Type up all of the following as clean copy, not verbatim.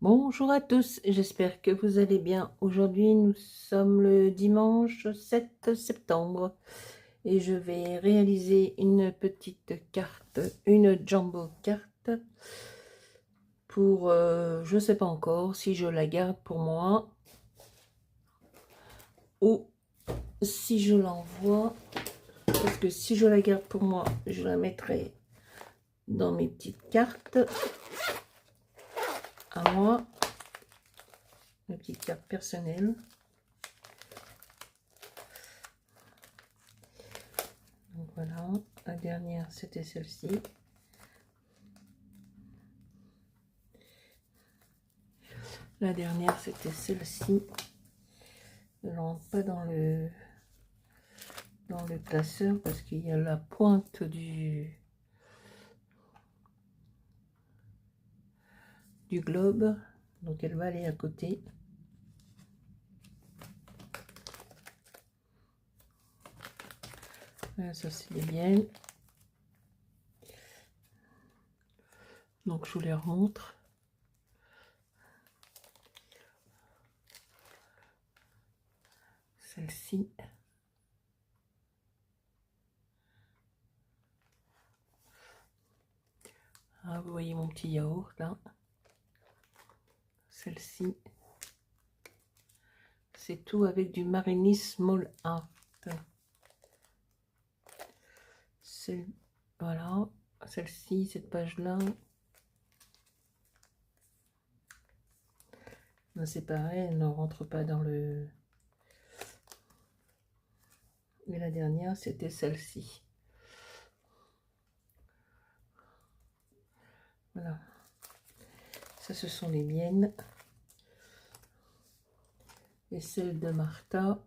Bonjour à tous, j'espère que vous allez bien. Aujourd'hui, nous sommes le dimanche 7 septembre et je vais réaliser une petite carte, une jumbo carte pour, je ne sais pas encore si je la garde pour moi ou si je l'envoie. Parce que si je la garde pour moi, je la mettrai dans mes petites cartes à moi, mes petites cartes personnelles. Donc voilà, la dernière c'était celle-ci. La dernière c'était celle-ci. Je ne rentre pas dans le classeur parce qu'il y a la pointe du globe, donc elle va aller à côté. Voilà, ça c'est les miennes. Donc je vous les remontre. Celle-ci. Ah, vous voyez mon petit yaourt là. Celle-ci. C'est tout avec du Marinis Small Art. Voilà. Celle-ci, cette page-là. C'est pareil, elle ne rentre pas dans le... Mais la dernière, c'était celle-ci. Voilà. Ça, ce sont les miennes. Et celle de Martha,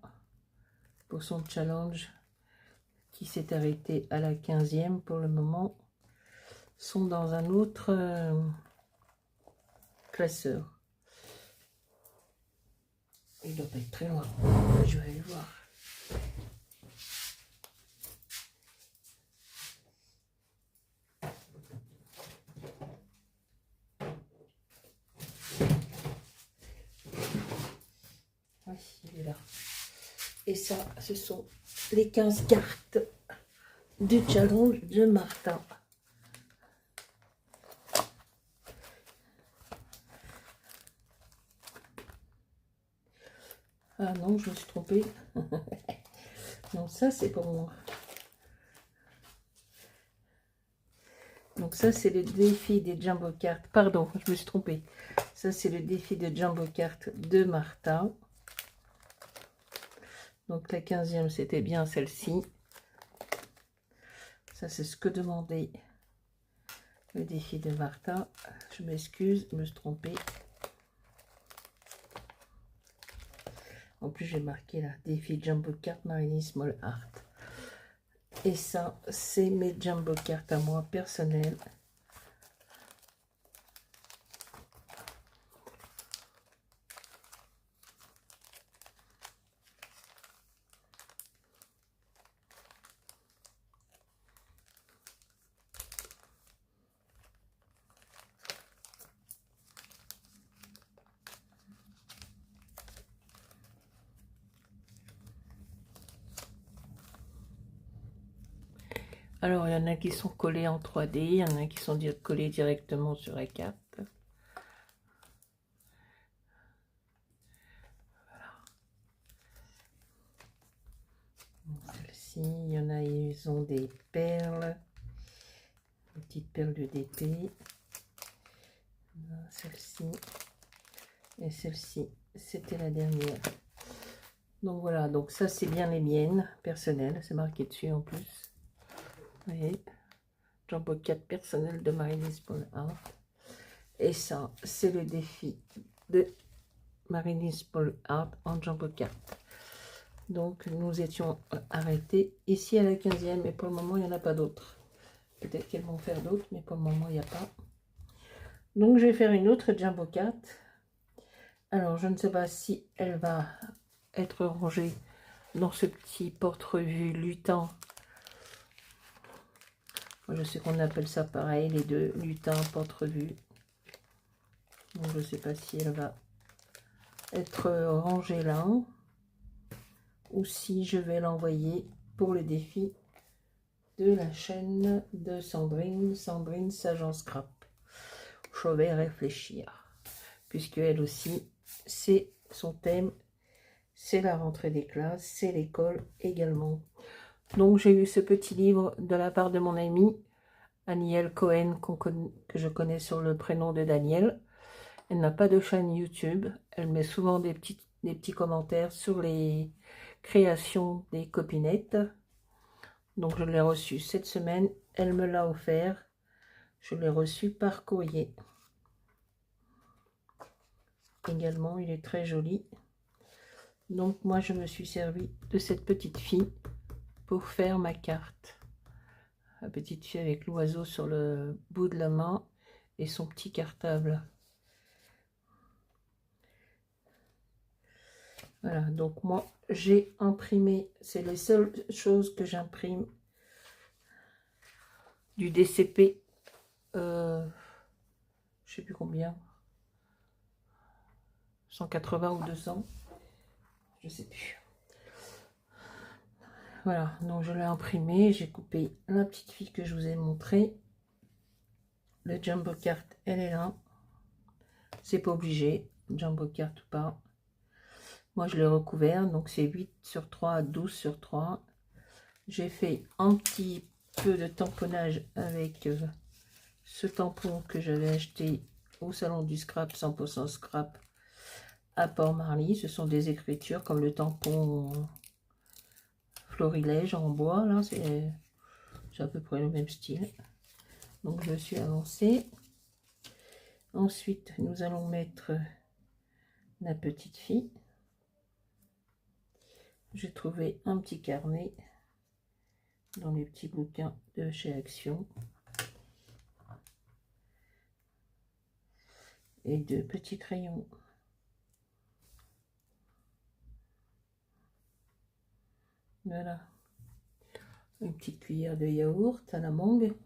pour son challenge, qui s'est arrêté à la 15e pour le moment, sont dans un autre classeur. Il doit pas être très loin. Je vais aller voir. Oui, il est là. Et ça, ce sont les 15 cartes du challenge de Martha. Ah non, je me suis trompée. Non, ça c'est pour moi. Donc ça c'est le défi des jumbo cartes. Pardon, je me suis trompée. Ça c'est le défi de jumbo cartes de Martha. Donc la 15e c'était bien celle-ci. Ça c'est ce que demandait le défi de Martha. Je m'excuse, je me suis trompée. En plus j'ai marqué là, défi jumbo carte Marini Small Art. Et ça c'est mes jumbo cartes à moi personnelles. Alors, il y en a qui sont collés en 3D, il y en a qui sont collés directement sur la carte. Voilà. Celle-ci, il y en a, ils ont des perles, des petites perles de DP. Celle-ci et celle-ci, c'était la dernière. Donc voilà, donc ça c'est bien les miennes personnelles, c'est marqué dessus en plus. Vous voyez, Jumbo 4 personnel de Marilyn Small Art. Et ça, c'est le défi de Marilyn Small Art en Jumbo 4. Donc nous étions arrêtés ici à la 15e, mais pour le moment il n'y en a pas d'autres. Peut-être qu'elles vont faire d'autres, mais pour le moment il n'y a pas. Donc je vais faire une autre Jumbo 4. Alors je ne sais pas si elle va être rangée dans ce petit porte-revue lutin. Je sais qu'on appelle ça pareil, les deux, lutin, porte-revue. Donc, je ne sais pas si elle va être rangée là ou si je vais l'envoyer pour le défi de la chaîne de Sandrine Sage Scrap. Je vais réfléchir, puisque elle aussi, c'est son thème, c'est la rentrée des classes, c'est l'école également. Donc j'ai eu ce petit livre de la part de mon ami Aniel Cohen, que je connais sur le prénom de Daniel. Elle n'a pas de chaîne YouTube, elle met souvent des petits commentaires sur les créations des copinettes. Donc je l'ai reçu cette semaine, elle me l'a offert, je l'ai reçu par courrier. Également, il est très joli. Donc moi je me suis servi de cette petite fille pour faire ma carte. La petite fille avec l'oiseau sur le bout de la main et son petit cartable. Voilà, donc moi j'ai imprimé, c'est les seules choses que j'imprime du DCP, je sais plus combien, 180 ou 200, je sais plus. Voilà, donc je l'ai imprimé, j'ai coupé la petite fille que je vous ai montré. Le jumbo carte, elle est là. C'est pas obligé, jumbo carte ou pas. Moi je l'ai recouvert, donc c'est 8 sur 3, 12 sur 3. J'ai fait un petit peu de tamponnage avec ce tampon que j'avais acheté au salon du scrap, 100% scrap à Port-Marly. Ce sont des écritures comme le tampon Florilège en bois, là c'est à peu près le même style. Donc je suis avancée. Ensuite nous allons mettre la petite fille. J'ai trouvé un petit carnet dans les petits bouquins de chez Action et deux petits crayons. Voilà, une petite cuillère de yaourt à la mangue.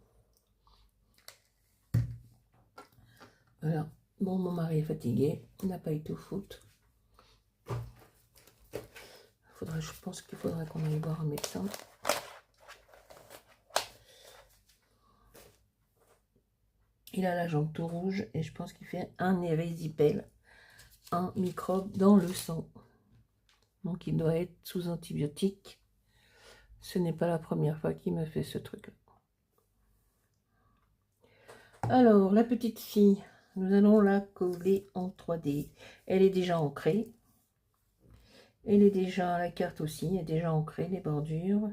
Voilà, bon, mon mari est fatigué, il n'a pas été au foot. Je pense qu'il faudra qu'on aille voir un médecin. Il a la jambe tout rouge et je pense qu'il fait un érysipèle, un microbe dans le sang. Donc il doit être sous antibiotiques. Ce n'est pas la première fois qu'il me fait ce truc-là. Alors, la petite fille, nous allons la coller en 3D. Elle est déjà ancrée. Elle est déjà, la carte aussi est déjà ancrée, les bordures.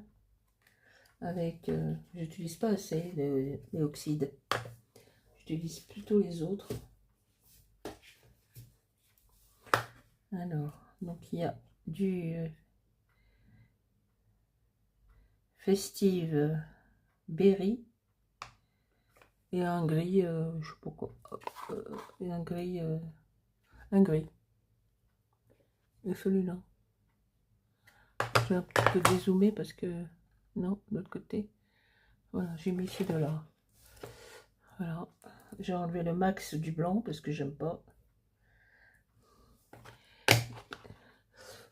Avec, j'utilise pas assez les oxydes. J'utilise plutôt les autres. Alors, donc il y a du Festive Berry et un gris, je sais pas quoi, et un gris, et celui-là. Je vais un petit peu dézoomer parce que, non, de l'autre côté, voilà, j'ai mis ces deux-là. Voilà, j'ai enlevé le max du blanc parce que j'aime pas.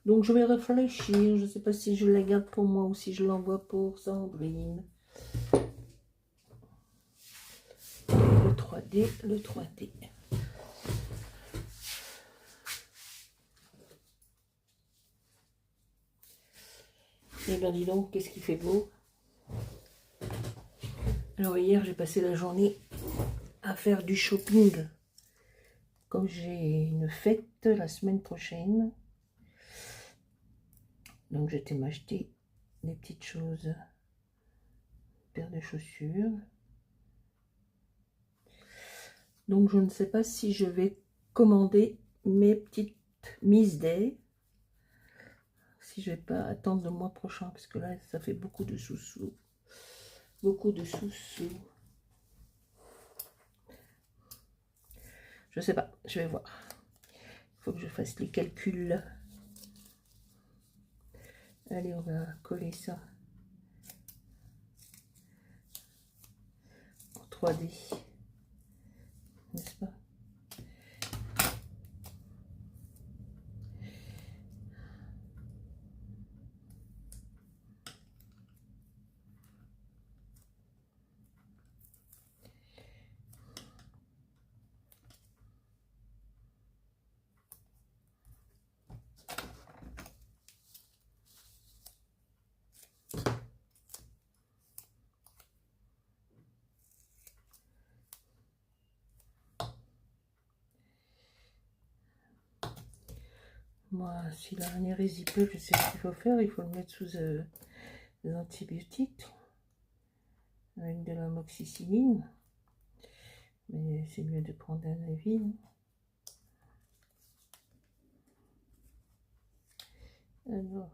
Donc je vais réfléchir, je sais pas si je la garde pour moi ou si je l'envoie pour Sandrine. Le 3D, le 3D. Eh bien dis donc, qu'est-ce qui fait beau. Alors hier j'ai passé la journée à faire du shopping. Comme j'ai une fête la semaine prochaine. Donc j'étais m'acheter des petites choses. Une paire de chaussures. Donc je ne sais pas si je vais commander mes petites Miss Day. Si je vais pas attendre le mois prochain. Parce que là ça fait beaucoup de sous-sous. Beaucoup de sous-sous. Je sais pas, je vais voir. Il faut que je fasse les calculs. Allez, on va coller ça en 3D. N'est-ce pas? Moi, s'il a un érésipèle, je sais ce qu'il faut faire. Il faut le mettre sous des antibiotiques avec de l'amoxicilline. Mais c'est mieux de prendre un avis. Alors,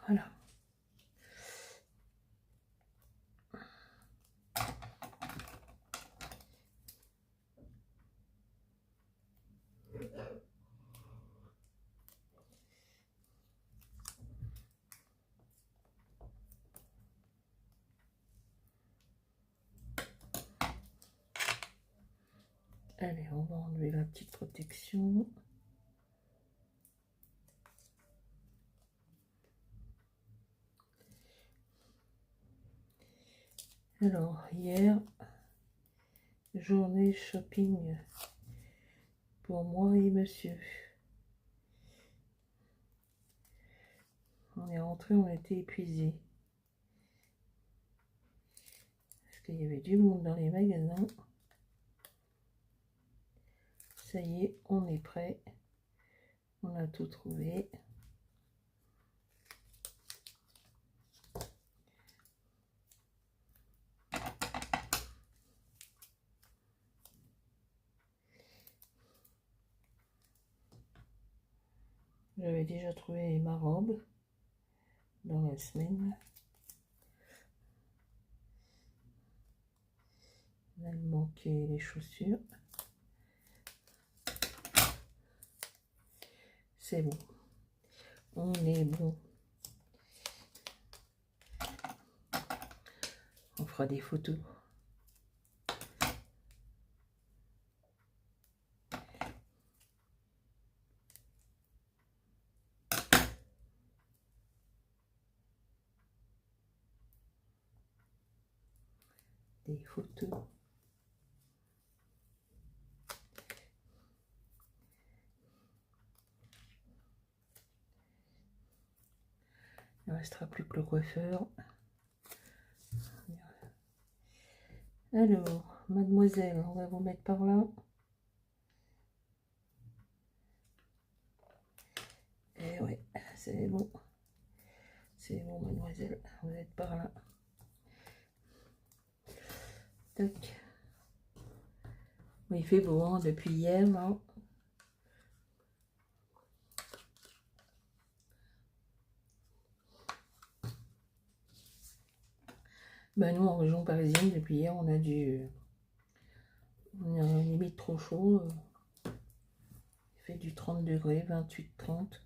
voilà. Allez, on va enlever la petite protection. Alors, hier, journée shopping pour moi et monsieur. On est rentré, on était épuisés. Parce qu'il y avait du monde dans les magasins. Ça y est, on est prêt. On a tout trouvé. J'avais déjà trouvé ma robe dans la semaine. Il me manquait les chaussures. C'est bon. On est bon. On fera des photos. Des photos. Il ne restera plus que le coiffeur. Alors, mademoiselle, on va vous mettre par là. Et ouais, c'est bon. C'est bon, mademoiselle, vous êtes par là. Tac. Il fait beau, hein, depuis hier, là. Ben nous, en région parisienne, depuis hier, on a limite trop chaud. Il fait du 30 degrés, 28, 30.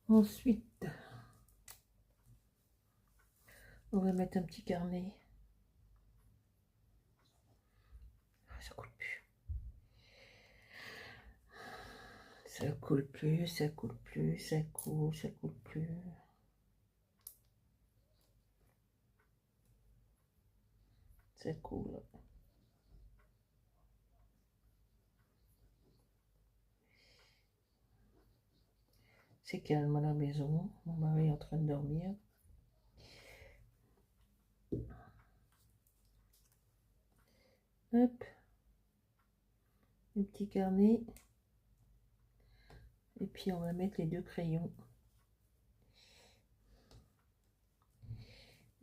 Ensuite, on va mettre un petit carnet. Ça coule plus. Ça coule plus, ça coule plus, ça coule plus. Ça coule. C'est calme à la maison. Mon mari est en train de dormir. Hop. Le petit carnet. Et puis on va mettre les deux crayons.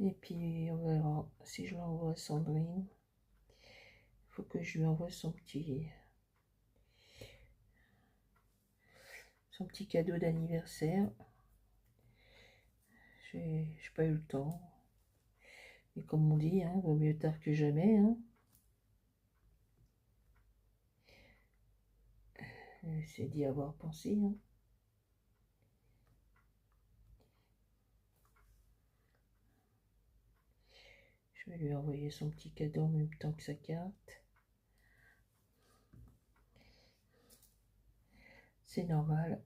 Et puis on verra si je l'envoie à Sandrine. Il faut que je lui envoie son petit cadeau d'anniversaire. J'ai pas eu le temps. Et comme on dit, hein, vaut mieux tard que jamais. Hein. C'est d'y avoir pensé. Hein. Je vais lui envoyer son petit cadeau en même temps que sa carte. C'est normal.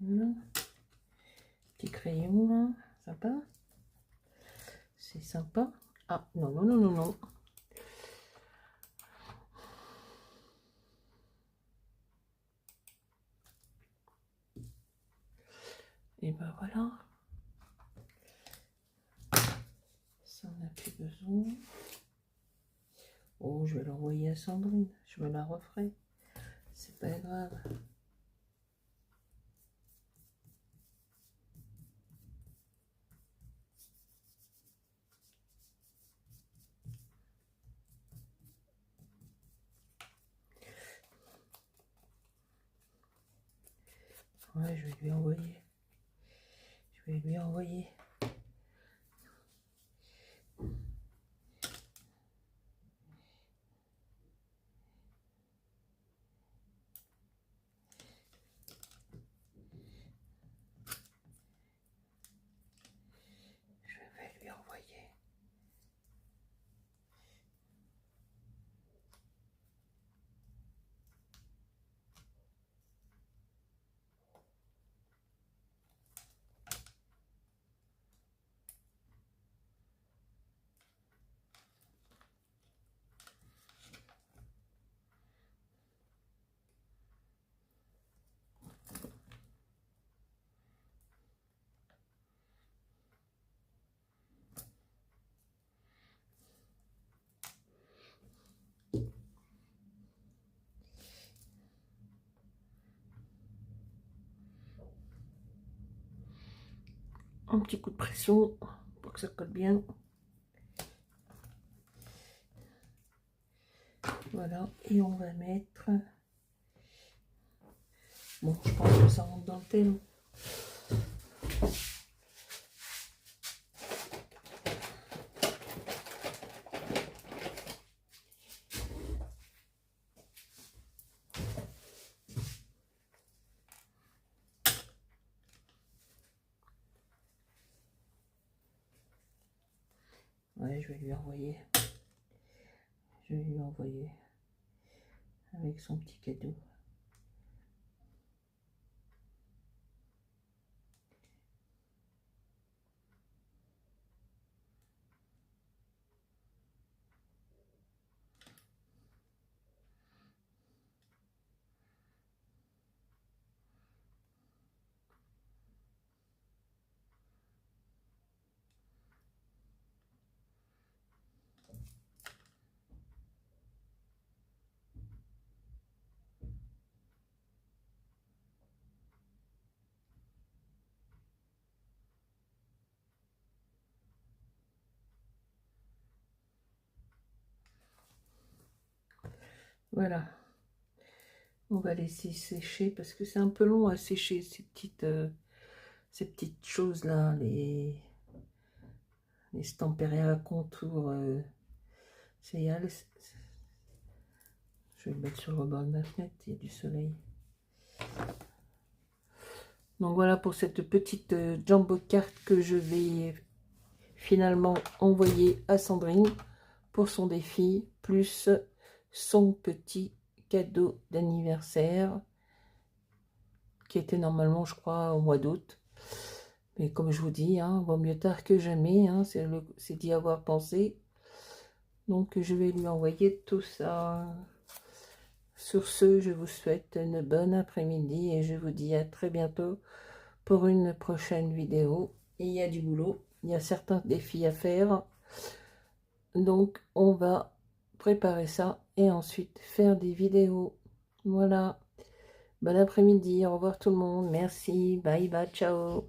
Voilà. Petit crayon là, sympa. C'est sympa. Ah non, non, non, non, non. Et ben voilà. Ça on n'a plus besoin. Oh, je vais l'envoyer à Sandrine. Je me la referai. C'est pas grave. Ouais, je vais lui envoyer. Je vais lui envoyer. Je vais lui envoyer. Un petit coup de pression pour que ça colle bien. Voilà, et on va mettre... Bon, je pense que ça rentre dans le thème. Ouais, je vais lui envoyer. Je vais lui envoyer avec son petit cadeau. Voilà. On va laisser sécher parce que c'est un peu long à sécher ces petites choses-là, les stampérés à contour. Je vais le mettre sur le rebord de ma fenêtre, il y a du soleil. Donc voilà pour cette petite jumbo carte que je vais finalement envoyer à Sandrine pour son défi, plus son petit cadeau d'anniversaire qui était normalement, je crois, au mois d'août. Mais comme je vous dis, hein, vaut mieux tard que jamais, hein, c'est d'y avoir pensé. Donc je vais lui envoyer tout ça. Sur ce, je vous souhaite une bonne après-midi et je vous dis à très bientôt pour une prochaine vidéo. Et il y a du boulot, il y a certains défis à faire. Donc on va préparer ça et ensuite faire des vidéos. Voilà. Bon après-midi, au revoir tout le monde. Merci, bye bye, ciao.